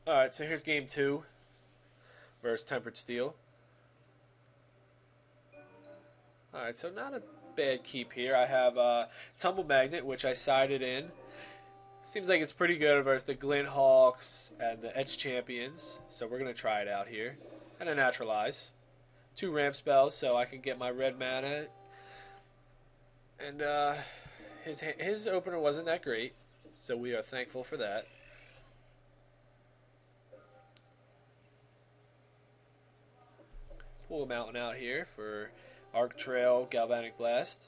Alright, so here's game 2 versus Tempered Steel. Alright, so not a bad keep here. I have Tumble Magnet, which I sided in. Seems like it's pretty good versus the Glint Hawks and the Edge Champions. So we're going to try it out here. And a Naturalize. 2 ramp spells so I can get my red mana. And his opener wasn't that great. So we are thankful for that. Pull a mountain out here for Arc Trail, Galvanic Blast.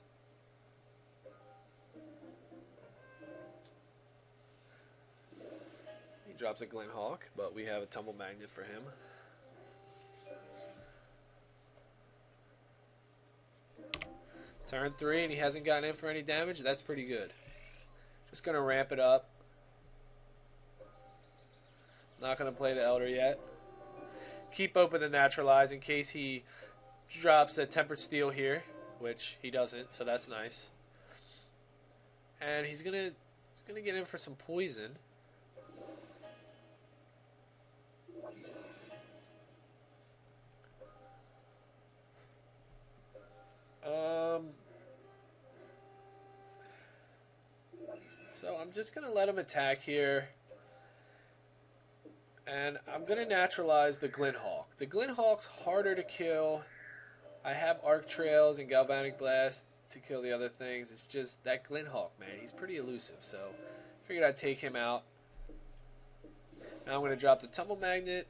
He drops a Glint Hawk, but we have a Tumble Magnet for him. Turn 3 and he hasn't gotten in for any damage. That's pretty good. Just going to ramp it up. Not going to play the Elder yet. Keep open the Naturalize in case he drops a Tempered Steel here, which he doesn't, so that's nice. And he's gonna get in for some poison. So I'm just gonna let him attack here. And I'm going to naturalize the Glint Hawk. The Glint Hawk's harder to kill. I have Arc Trails and Galvanic Blast to kill the other things. It's just that Glint Hawk, man. He's pretty elusive, so I figured I'd take him out. Now I'm going to drop the Tumble Magnet.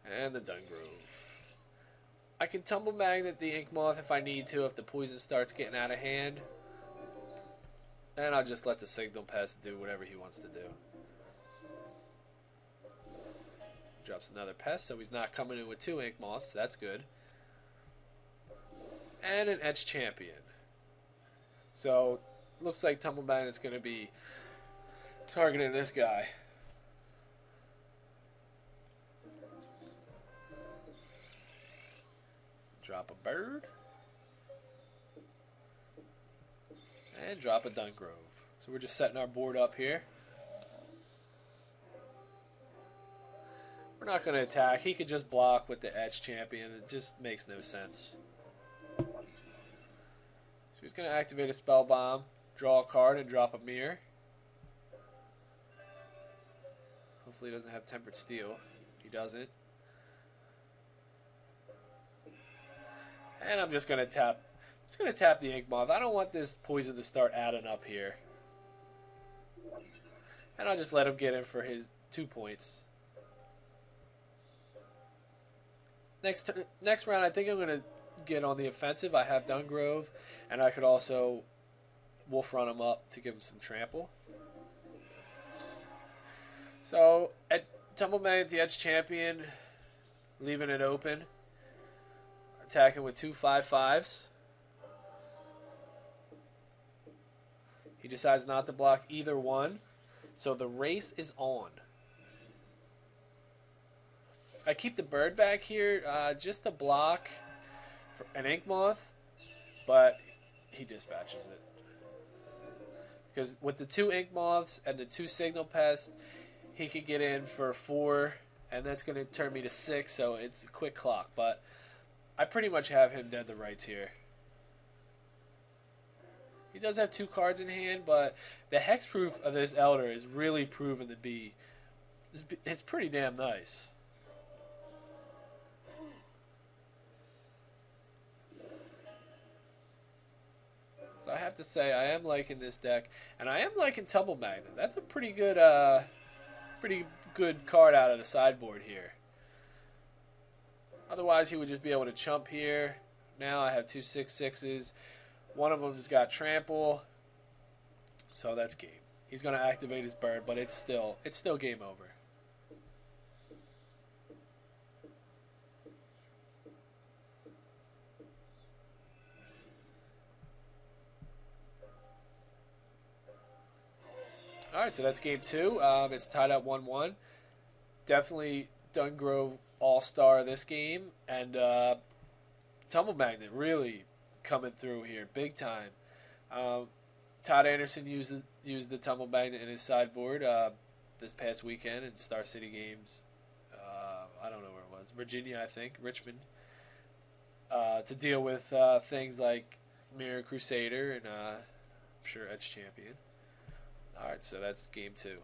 And the Dungrove. I can Tumble Magnet the Ink Moth if I need to, if the poison starts getting out of hand. And I'll just let the Signal Pest do whatever he wants to do. Drops another Pest, so he's not coming in with 2 Ink Moths. So that's good. And an Edge Champion. So, looks like Tumble Magnet's going to be targeting this guy. Drop a bird. And drop a Dungrove. So we're just setting our board up here. We're not going to attack. He could just block with the Edge Champion. It just makes no sense. So he's going to activate a Spell Bomb, draw a card, and drop a Mirror. Hopefully he doesn't have Tempered Steel. He doesn't. And I'm just going to tap. Just going to tap the Ink Moth. I don't want this poison to start adding up here. And I'll just let him get in for his 2 points. Next round, I think I'm going to get on the offensive. I have Dungrove, and I could also Wolf Run him up to give him some trample. So, at Tumble Magnet, the Edge Champion, leaving it open. Attacking with 2 5/5s. He decides not to block either one. So the race is on. I keep the bird back here just to block for an Ink Moth. But he dispatches it. Because with the 2 Ink Moths and the 2 Signal Pests, he could get in for 4. And that's going to turn me to 6. So it's a quick clock. But I pretty much have him dead to rights here. He does have 2 cards in hand, but the hexproof of this Elder is really proven to be, it's pretty damn nice. So I have to say, I am liking this deck, and I am liking Tumble Magnet. That's a pretty good card out of the sideboard here. Otherwise, he would just be able to chump here. Now I have 2 6/6s. One of them's got trample, so that's game. He's going to activate his bird, but it's still game over. All right, so that's game 2. It's tied up 1-1. Definitely Dungrove all-star this game, and Tumble Magnet really coming through here big time. Todd Anderson used the tumble magnet in his sideboard this past weekend in Star City Games. I don't know where it was, Virginia, I think, Richmond, to deal with things like Mirror Crusader and I'm sure Edge Champion. All right, so that's game 2.